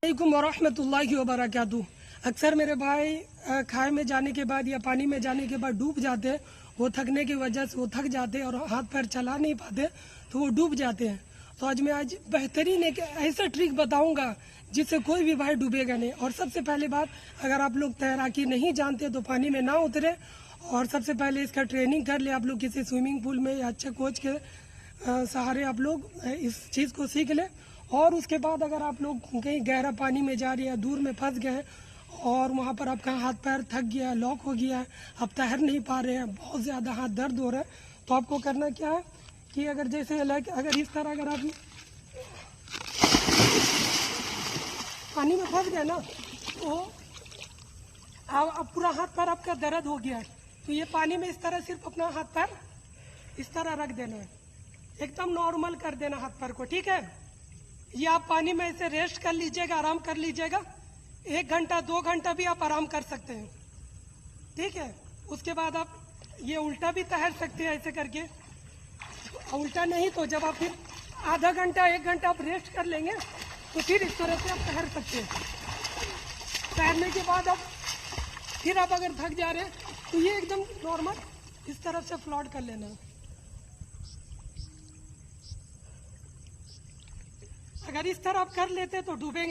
वालेकुम वरहमतुल्लाहि वबरकातुहू। अक्सर मेरे भाई खाए में जाने के बाद या पानी में जाने के बाद डूब जाते हैं। वो थकने की वजह से वो थक जाते हैं और हाथ पैर चला नहीं पाते तो वो डूब जाते हैं। तो आज मैं बेहतरीन एक ऐसा ट्रिक बताऊंगा जिससे कोई भी भाई डूबेगा नहीं। और सबसे पहले बात, अगर आप लोग तैराकी नहीं जानते तो पानी में ना उतरे और सबसे पहले इसका ट्रेनिंग कर ले। आप लोग किसी स्विमिंग पूल में या अच्छे कोच के सहारे आप लोग इस चीज़ को सीख ले। और उसके बाद अगर आप लोग कहीं गहरा पानी में जा रहे हैं, दूर में फंस गए हैं और वहाँ पर आपका हाथ पैर थक गया है, लॉक हो गया है, आप तैर नहीं पा रहे हैं, बहुत ज़्यादा हाथ दर्द हो रहा है, तो आपको करना क्या है कि अगर जैसे लाइक अगर इस तरह अगर आप पानी में फंस गए ना तो अब पूरा हाथ पैर आपका दर्द हो गया है, तो ये पानी में इस तरह सिर्फ अपना हाथ पैर इस तरह रख देना है, एकदम नॉर्मल कर देना हाथ पैर को। ठीक है, ये आप पानी में ऐसे रेस्ट कर लीजिएगा, आराम कर लीजिएगा। 1 घंटा 2 घंटा भी आप आराम कर सकते हैं। ठीक है, उसके बाद आप ये उल्टा भी तैर सकते हैं ऐसे करके। उल्टा नहीं तो जब आप फिर आधा घंटा 1 घंटा आप रेस्ट कर लेंगे तो फिर इस तरह से आप तैर सकते हैं। तैरने के बाद आप फिर आप अगर थक जा रहे हैं तो ये एकदम नॉर्मल इस तरफ से फ्लॉट कर लेना है। अगर इस तरह आप कर लेते तो डूबेंगे।